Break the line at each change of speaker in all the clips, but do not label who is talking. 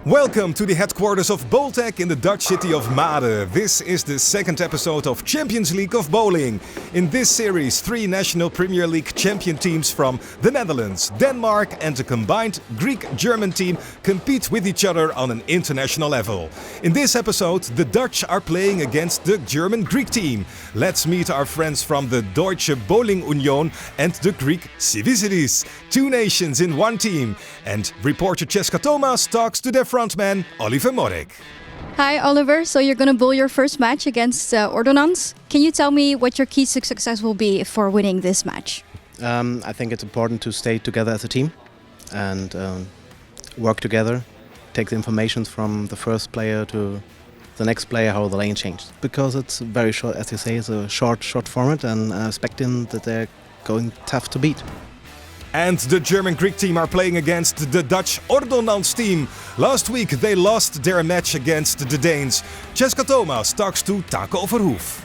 Welcome to the headquarters of Boltec in the Dutch city of Maden. This is the second episode of Champions League of Bowling. In this series, 3 National Premier League champion teams from the Netherlands, Denmark and a combined Greek-German team compete with each other on an international level. In this episode, the Dutch are playing against the German-Greek team. Let's meet our friends from the Deutsche Bowling Union and the Greek Sivissidis. 2 nations in one team. And reporter Cesca Thomas talks to their frontman Oliver Morek.
Hi Oliver, so you're going to bowl your first match against Ordonnans. Can you tell me what your keys to success will be for winning this match?
I think it's important to stay together as a team and work together, take the information from the first player to the next player, how the lane changed. Because it's very short, as you say, it's a short format and expecting that they're going tough to beat.
And the German-Greek team are playing against the Dutch Ordonnans team. Last week they lost their match against the Danes. Cesca Thomas talks to Taco Verhoef.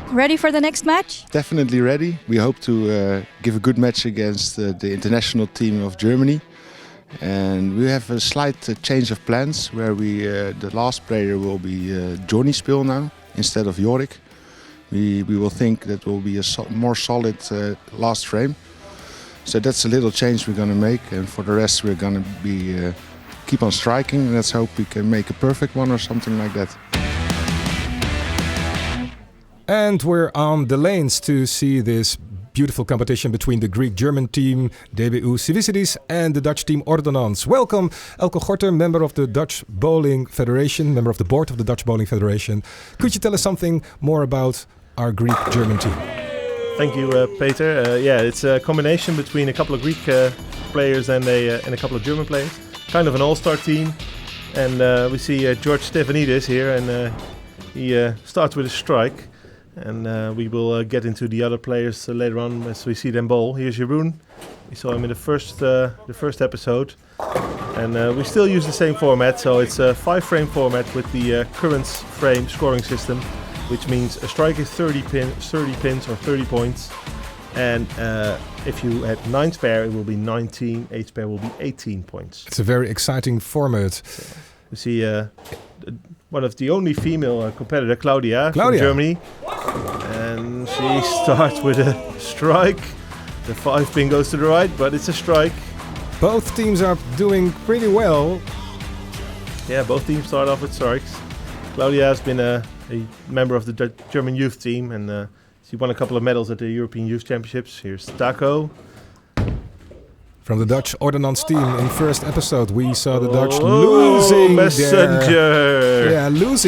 Ready for the next match?
Definitely ready. We hope to give a good match against the international team of Germany. And we have a slight change of plans where the last player will be Johnny Spil now instead of Jorik. We will think that will be a more solid last frame. So that's a little change we're going to make, and for the rest we're going to be keep on striking, and let's hope we can make a perfect one or something like that.
And we're on the lanes to see this beautiful competition between the Greek-German team DBU Sivissidis and the Dutch team Ordonnans. Welcome Elke Gorter, member of the Dutch Bowling Federation, member of the board of the Dutch Bowling Federation. Could you tell us something more about our Greek-German team?
Thank you, Peter. It's a combination between a couple of Greek players and a couple of German players. Kind of an all-star team. And we see George Stefanidis here, and he starts with a strike. And we will get into the other players later on as we see them bowl. Here's Jeroen. We saw him in the first episode. And we still use the same format, so it's a 5-frame format with the current frame scoring system, which means a strike is 30 pins or 30 points. And if you had 9 spare, it will be 19, 8 spare will be 18 points.
It's a very exciting format.
So we see one of the only female competitor, Claudia from Germany. And she starts with a strike. The 5 pin goes to the right, but it's a strike.
Both teams are doing pretty well.
Yeah, both teams start off with strikes. Claudia has been a member of the German youth team, and she won a couple of medals at the European Youth Championships. Here's Taco.
From the Dutch Ordonnans team in first episode, we saw the Dutch losing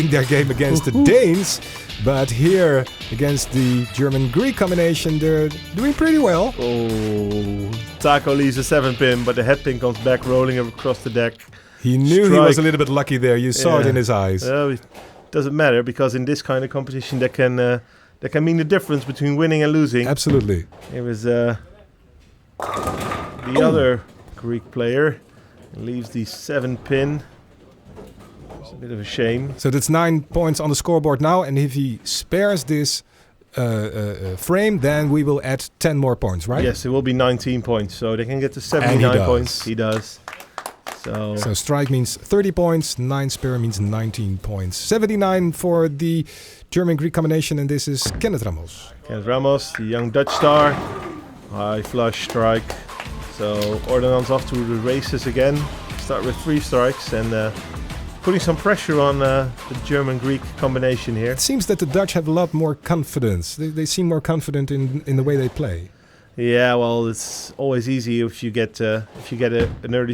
their game against the Danes. But here, against the German-Greek combination, they're doing pretty well.
Oh, Taco leaves a 7-pin, but the head pin comes back rolling across the deck.
He knew he was a little bit lucky there. You saw it in his eyes.
Doesn't matter, because in this kind of competition that can mean the difference between winning and losing.
Absolutely.
It was the other Greek player leaves the 7-pin. It's a bit of a shame.
So that's 9 points on the scoreboard now, and if he spares this frame, then we will add 10 more points, right?
Yes, it will be 19 points, so they can get to 79 points. He does.
So strike means 30 points, 9 spare means 19 points. 79 for the German-Greek combination, and this is Kenneth Ramos.
Kenneth Ramos, the young Dutch star. High flush strike. So Ordonnans off to the races again. Start with 3 strikes and putting some pressure on the German-Greek combination here.
It seems that the Dutch have a lot more confidence. They seem more confident in the way they play.
Yeah, well, it's always easy if you get an early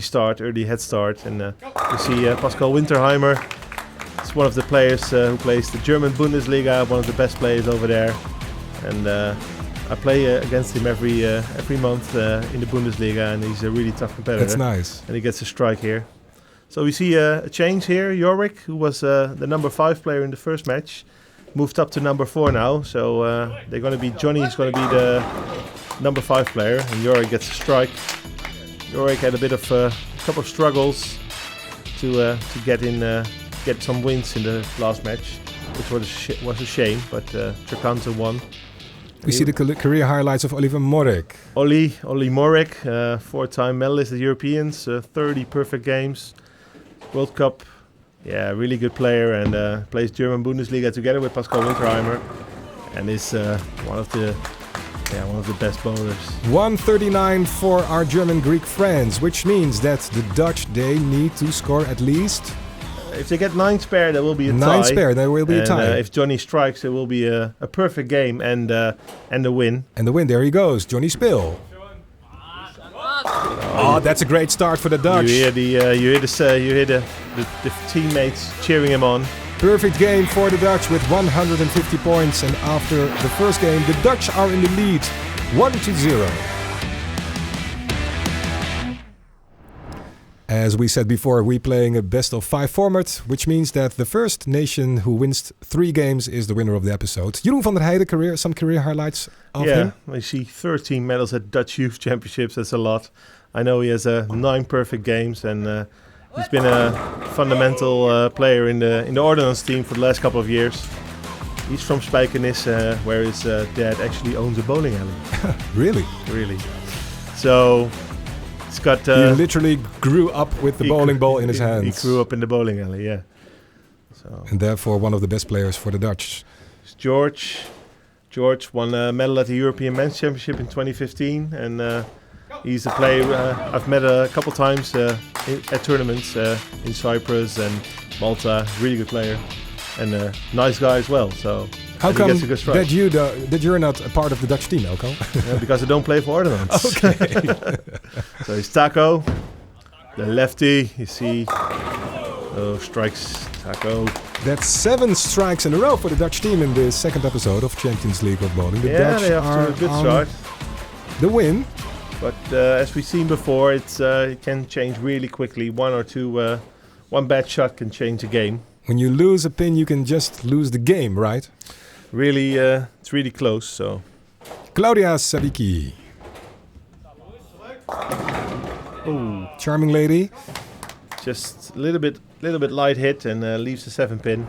head start, and you see Pascal Winterheimer. It's one of the players who plays the German Bundesliga, one of the best players over there, and I play against him every month in the Bundesliga, and he's a really tough competitor.
That's nice.
And he gets a strike here. So we see a change here. Jorik, who was the number 5 player in the first match, moved up to number 4 now. So Johnny's going to be the number 5 player, and Jorik gets a strike. Jorik had a bit of a couple of struggles to get some wins in the last match, which was a shame, but Tricanta won.
We see the career highlights of Oliver Morek.
Oli Morek, 4-time medalist at Europeans, 30 perfect games. World Cup. Yeah, really good player, and plays German Bundesliga together with Pascal Winterheimer, and is one of the best bowlers.
139 for our German-Greek friends, which means that the Dutch, they need to score at least...
If they get 9 spare, there will be a tie.
9 spare, there will be a tie.
If Johnny strikes, it will be a perfect game and a win.
And the win, there he goes, Johnny Spill. Oh, that's a great start for the Dutch.
You hear the teammates cheering him on.
Perfect game for the Dutch with 150 points, and after the first game, the Dutch are in the lead, 1-0. As we said before, we're playing a best-of-5 format, which means that the first nation who wins 3 games is the winner of the episode. Jeroen van der Heijden, some career highlights of him?
I see 13 medals at Dutch Youth Championships. That's a lot. I know he has 9 perfect games, and he's been a fundamental player in the Ordonnans team for the last couple of years. He's from Spijkenis, where his dad actually owns a bowling alley.
Really?
Really. So... Got,
he literally grew up with the bowling ball in his hands.
He grew up in the bowling alley, yeah. So.
And therefore one of the best players for the Dutch.
It's George won a medal at the European Men's Championship in 2015. And he's a player I've met a couple times at tournaments in Cyprus and Malta. Really good player. And a nice guy as well. So
how come that you're not a part of the Dutch team, Elko?
Because I don't play for Ordonnans.
Okay.
So it's Taco, the lefty. You see, strikes Taco.
That's 7 strikes in a row for the Dutch team in the second episode of Champions League of Bowling. The Dutch
they have
are
a good start.
The win.
But as we've seen before, it can change really quickly. One bad shot can change a game.
When you lose a pin, you can just lose the game, right?
Really, it's really close. So,
Claudia Savicki.
Ooh.
Charming lady.
Just a little bit light hit and leaves the 7 pin,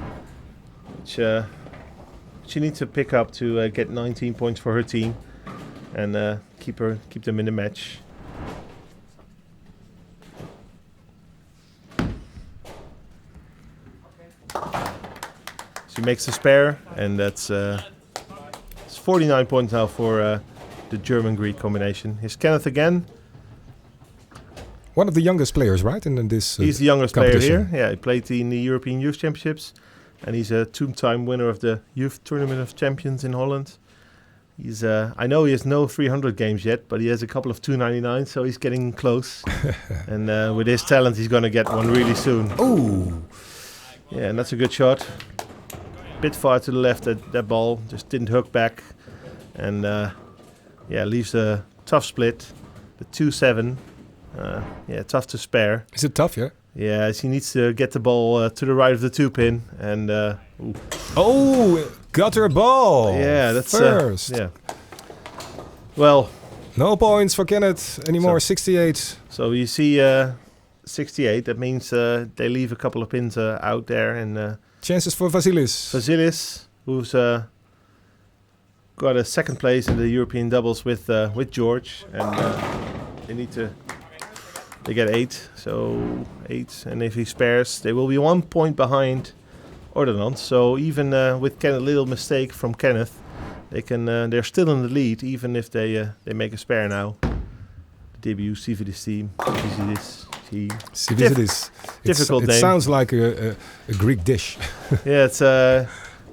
which she needs to pick up to get 19 points for her team and keep them in the match. She makes a spare, and that's it's 49 points now for the German-Greek combination. Here's Kenneth again.
One of the youngest players, right? In this
he's the youngest player here. Yeah, he played in the European Youth Championships, and he's a 2-time winner of the Youth Tournament of Champions in Holland. He's I know he has no 300 games yet, but he has a couple of 299, so he's getting close. And with his talent, he's going to get one really soon.
Ooh!
Yeah, and that's a good shot. Bit far to the left, that ball just didn't hook back, and leaves a tough split. The 2-7, tough to spare.
Is it tough? Yeah.
Yeah, he needs to get the ball to the right of the 2-pin, and
gutter ball.
Yeah, that's
first.
Well,
no points for Kenneth anymore. 68.
So you see, 68. That means they leave a couple of pins out there, and.
Chances for Vasilis,
who's got a second place in the European doubles with George, and they get 8, so 8, and if he spares, they will be 1 point behind Ordonnans. So even with a little mistake from Kenneth, they're still in the lead, even if they make a spare now. The DBU Sivissidis team,
Sivissidis.
Difficult name.
It sounds like a Greek dish.
Yeah, it's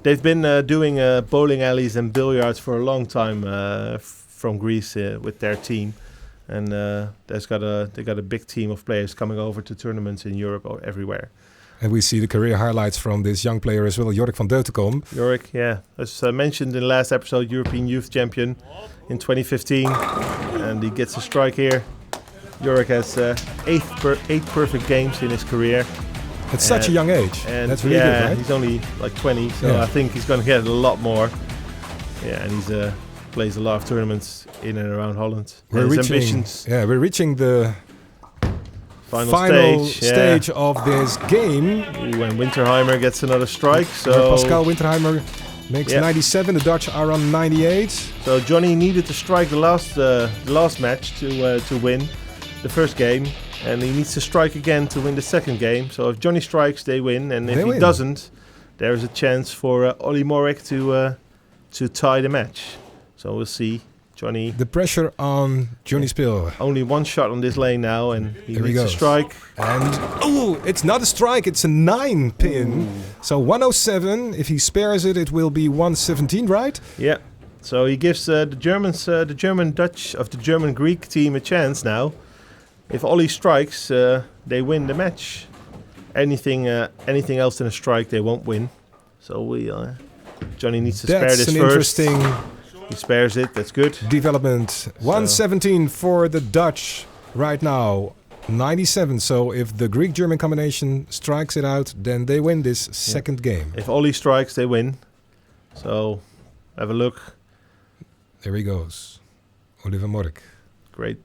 they've been doing bowling alleys and billiards for a long time from Greece with their team, and they got a big team of players coming over to tournaments in Europe or everywhere.
And we see the career highlights from this young player as well, Jorik van Deutenkom.
Jorik, yeah, as mentioned in the last episode, European Youth Champion in 2015, and he gets a strike here. Jorik has 8 perfect games in his career.
At such a young age.
And
that's really good, right?
He's only like 20, so I think he's going to get a lot more. Yeah, and he's plays a lot of tournaments in and around Holland.
We're reaching the final stage of this game.
When Winterheimer gets another strike. So
Pascal Winterheimer makes 97. The Dutch are on 98.
So Johnny needed to strike the last match to win the first game. and he needs to strike again to win the second game. So if Johnny strikes, they win, and if he doesn't, there is a chance for Ollie Morek to tie the match. So we'll see. Johnny.
The pressure on Johnny Spil.
Only one shot on this lane now, and he needs to strike.
And it's not a strike, it's a 9 pin. Ooh. So 107. If he spares it, it will be 117, right?
Yeah. So he gives the Germans, the German-Dutch of the German-Greek team a chance now. If Ollie strikes, they win the match. Anything else than a strike, they won't win. So Johnny needs to spare this first.
Interesting.
He spares it. That's good.
Development. 117 for the Dutch right now. 97. So if the Greek-German combination strikes it out, then they win this second game.
If Ollie strikes, they win. So have a look.
There he goes. Oliver Morek.
Great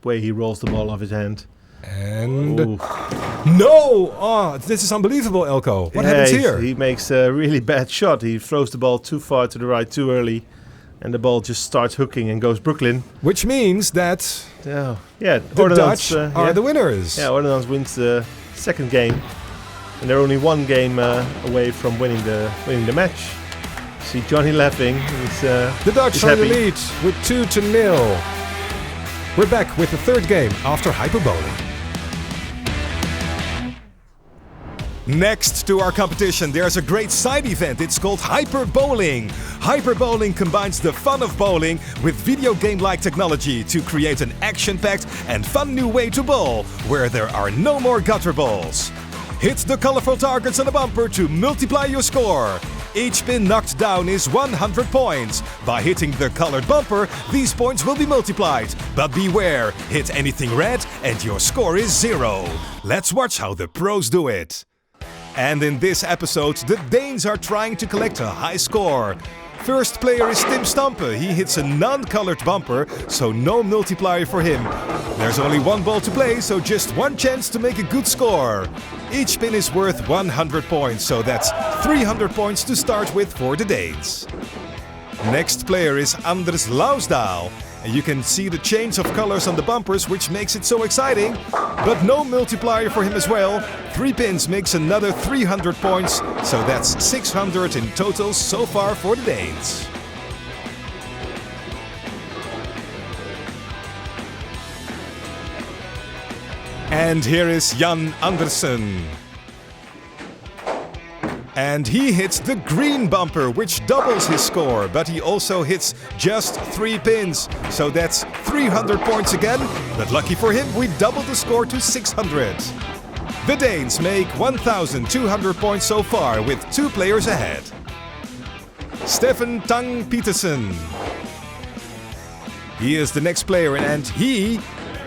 way he rolls the ball off his hand.
And no! Oh, this is unbelievable, Elko. What happens here?
He makes a really bad shot. He throws the ball too far to the right too early, and the ball just starts hooking and goes Brooklyn.
Which means that
the
Dutch are the winners.
Yeah, Ordonnans wins the second game, and they're only one game away from winning the match. See Johnny laughing.
The Dutch are in the lead with 2-0. We're back with the third game after Hyperbowling. Next to our competition, there's a great side event. It's called Hyperbowling. Hyperbowling combines the fun of bowling with video game-like technology to create an action-packed and fun new way to bowl, where there are no more gutter balls. Hit the colorful targets on the bumper to multiply your score. Each pin knocked down is 100 points. By hitting the colored bumper, these points will be multiplied. But beware, hit anything red and your score is 0. Let's watch how the pros do it. And in this episode, the Danes are trying to collect a high score. First player is Tim Stampe. He hits a non-colored bumper, so no multiplier for him. There's only one ball to play, so just one chance to make a good score. Each pin is worth 100 points, so that's 300 points to start with for the Danes. Next player is Anders Lausdahl. And you can see the change of colors on the bumpers, which makes it so exciting. But no multiplier for him as well. 3 pins makes another 300 points, so that's 600 in total so far for the Danes. And here is Jan Andersen. And he hits the green bumper, which doubles his score, but he also hits just 3 pins. So that's 300 points again, but lucky for him, we doubled the score to 600. The Danes make 1,200 points so far, with 2 players ahead. Stefan Tang Petersen. He is the next player, and he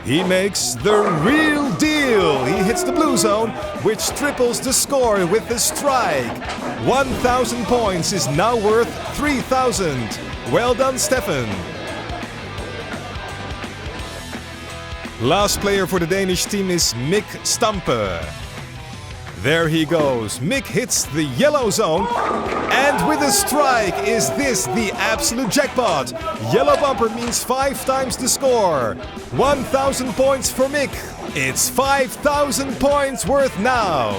makes the real deal. He hits the blue zone, which triples the score with the strike. 1,000 points is now worth 3,000. Well done, Stefan. Last player for the Danish team is Mick Stampe. There he goes. Mick hits the yellow zone, and with a strike, is this the absolute jackpot? Yellow bumper means 5 times the score. 1,000 points for Mick. It's 5,000 points worth now.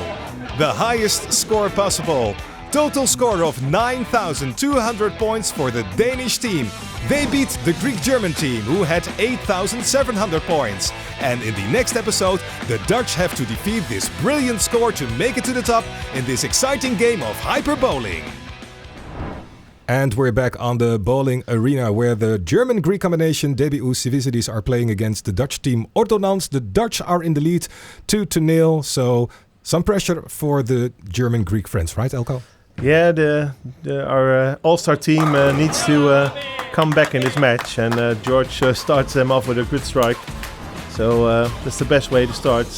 The highest score possible. Total score of 9,200 points for the Danish team. They beat the Greek-German team, who had 8,700 points. And in the next episode, the Dutch have to defeat this brilliant score to make it to the top in this exciting game of Hyperbowling. And we're back on the bowling arena, where the German-Greek combination DBU Sivissidis are playing against the Dutch team Ordonnans. The Dutch are in the lead 2-0, so some pressure for the German-Greek friends, right, Elko?
Yeah, our all-star team needs to come back in this match, and George starts them off with a good strike. So that's the best way to start.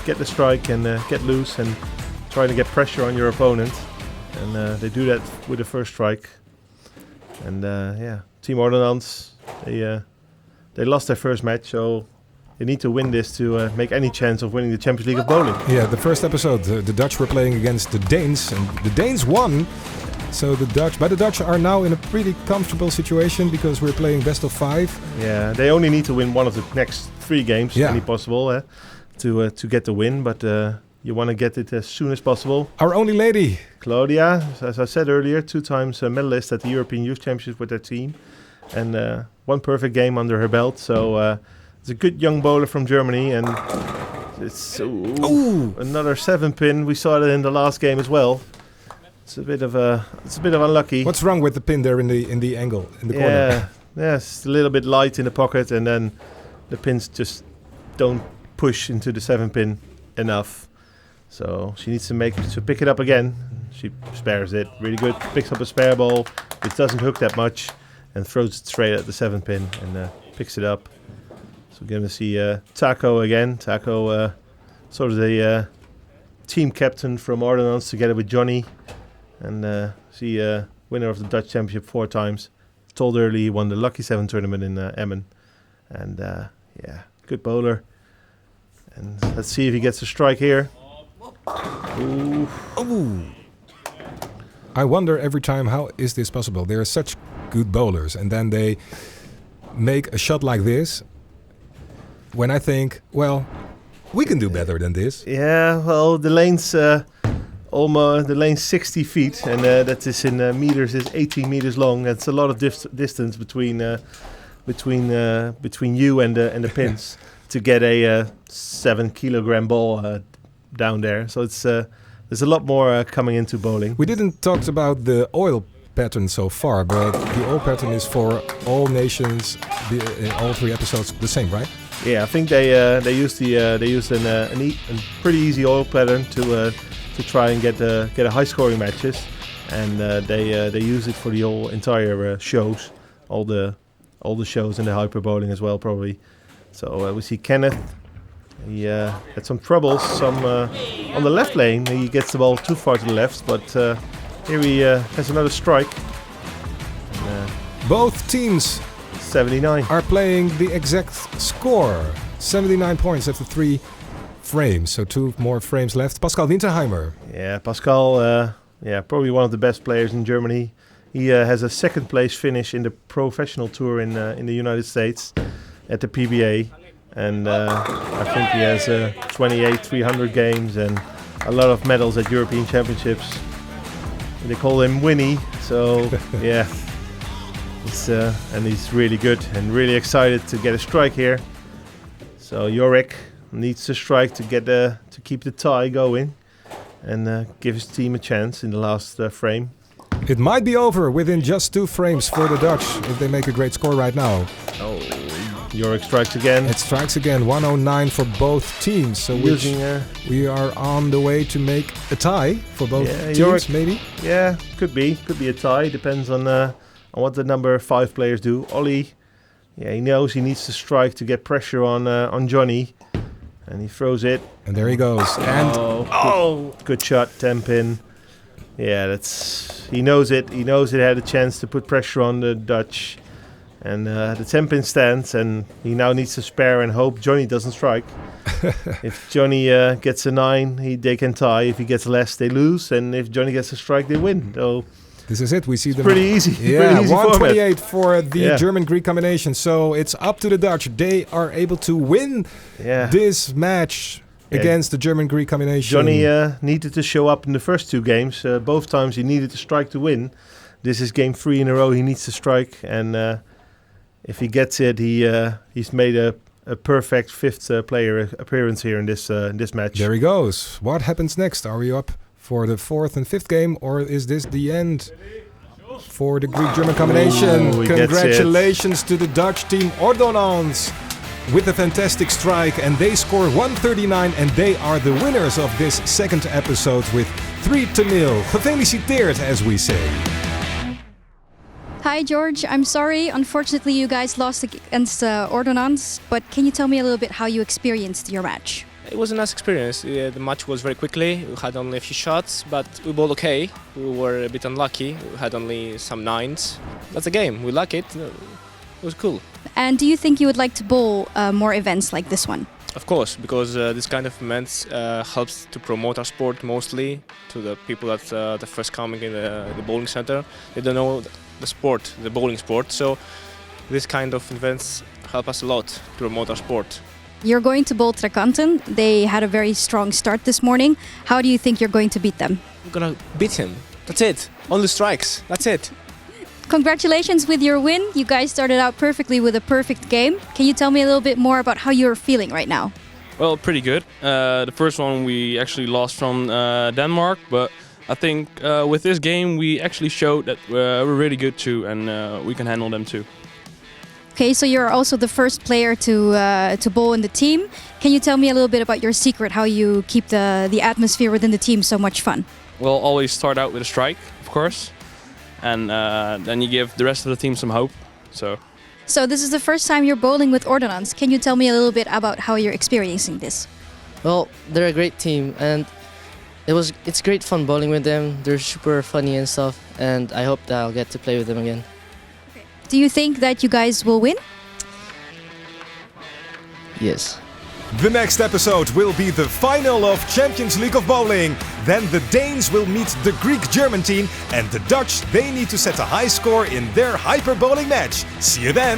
Get the strike and get loose and try to get pressure on your opponent. And they do that with the first strike. And Team Ordonnans, they lost their first match, so they need to win this to make any chance of winning the Champions League of Bowling.
Yeah, the first episode, the Dutch were playing against the Danes, and the Danes won. So the Dutch are now in a pretty comfortable situation because we're playing best of 5.
Yeah, they only need to win one of the next 3 games,
Yeah.
any possible, to get the win. But you want to get it as soon as possible.
Our only lady.
Claudia, as I said earlier, 2 times medalist at the European Youth Championships with her team, and 1 perfect game under her belt. So it's a good young bowler from Germany, and it's another 7-pin. We saw it in the last game as well. It's a bit of unlucky.
What's wrong with the pin there in the angle in the corner?
Yeah, it's a little bit light in the pocket, and then the pins just don't push into the 7-pin enough. So she needs to pick it up again. She spares it really good. Picks up a spare ball, which doesn't hook that much, and throws it straight at the 7-pin and picks it up. So we're going to see Taco again. Taco, sort of the team captain from Ordonnans, together with Johnny, and winner of the Dutch Championship 4 times. Told early he won the Lucky 7 tournament in Emmen, and good bowler. And let's see if he gets a strike here. Ooh.
Ooh. I wonder every time, how is this possible? They are such good bowlers, and then they make a shot like this. When I think, well, we can do better than this.
Yeah, well, the lane's almost 60 feet, and that is in meters. Is 18 meters long. That's a lot of distance between you and the pins to get a 7-kilogram ball down there. So it's there's a lot more coming into bowling.
We didn't talk about the oil pattern so far, but the oil pattern is for all nations, in all 3 episodes the same, right?
Yeah, I think they used a pretty easy oil pattern to try and get high scoring matches, and they use it for the whole entire shows, all the shows in the Hyperbowling as well probably. So we see Kenneth. He had some troubles, on the left lane. He gets the ball too far to the left, but here he has another strike.
Both teams
79
are playing the exact score. 79 points after 3 frames, so 2 more frames left. Pascal Winterheimer.
Yeah, Pascal, probably one of the best players in Germany. He has a 2nd place finish in the professional tour in the United States at the PBA. And I think he has 28 300 games and a lot of medals at European Championships. They call him Winnie, so yeah. And he's really good and really excited to get a strike here. So Yorick needs to strike to keep the tie going and give his team a chance in the last frame.
It might be over within just 2 frames for the Dutch if they make a great score right now.
Oh, Yorick strikes again.
It strikes again, 109 for both teams. So we are on the way to make a tie for both teams, Yorick, maybe?
Yeah, could be a tie. Depends on what the number 5 players do. Ollie, he knows he needs to strike to get pressure on Johnny, and he throws it.
And there he goes. And
good shot, 10-pin. Yeah, he knows it. He knows it had a chance to put pressure on the Dutch. And the 10-pin stands, and he now needs to spare and hope Johnny doesn't strike. If Johnny gets a 9, they can tie. If he gets less, they lose. And if Johnny gets a strike, they win. So
this is it. We see them.
Pretty easy.
Yeah,
pretty easy
128 for the German-Greek combination. So it's up to the Dutch. They are able to win this match against the German-Greek combination.
Johnny needed to show up in the first 2 games. Both times he needed to strike to win. This is game 3 in a row. He needs to strike, and if he gets it, he's made a perfect 5th player appearance here in this match.
There he goes. What happens next? Are we up for the 4th and 5th game, or is this the end for the Greek-German combination?
Ooh,
Congratulations to the Dutch team Ordonnans with a fantastic strike, and they score 139, and they are the winners of this 2nd episode with 3-0. Gefeliciteerd, as we say.
Hi, George. I'm sorry. Unfortunately, you guys lost against Ordonnans, but can you tell me a little bit how you experienced your match?
It was a nice experience. The match was very quickly. We had only a few shots, but we bowled okay. We were a bit unlucky. We had only some 9s. That's a game. We like it. It was cool. And
do you think you would like to bowl more events like this one?
Of course, because this kind of events helps to promote our sport mostly to the people that the first coming in the bowling center. They don't know the sport, the bowling sport. So this kind of events help us a lot to promote our sport.
You're going to bowl Trekanten. They had a very strong start this morning. How do you think you're going to beat them?
We're gonna beat him. That's it. Only strikes. That's it.
Congratulations with your win. You guys started out perfectly with a perfect game. Can you tell me a little bit more about how you're feeling right now?
Well, pretty good. The first one we actually lost from Denmark, but I think with this game we actually showed that we're really good too, and we can handle them too.
Okay, so you're also the first player to bowl in the team. Can you tell me a little bit about your secret, how you keep the atmosphere within the team so much fun?
We'll always start out with a strike, of course, and then you give the rest of the team some hope. So
this is the first time you're bowling with Ordonnans. Can you tell me a little bit about how you're experiencing this?
Well, they're a great team, and it's great fun bowling with them. They're super funny and stuff, and I hope that I'll get to play with them again.
Do you think that you guys will win?
Yes.
The next episode will be the final of Champions League of Bowling. Then the Danes will meet the Greek-German team, and the Dutch, they need to set a high score in their Hyperbowling match. See you then!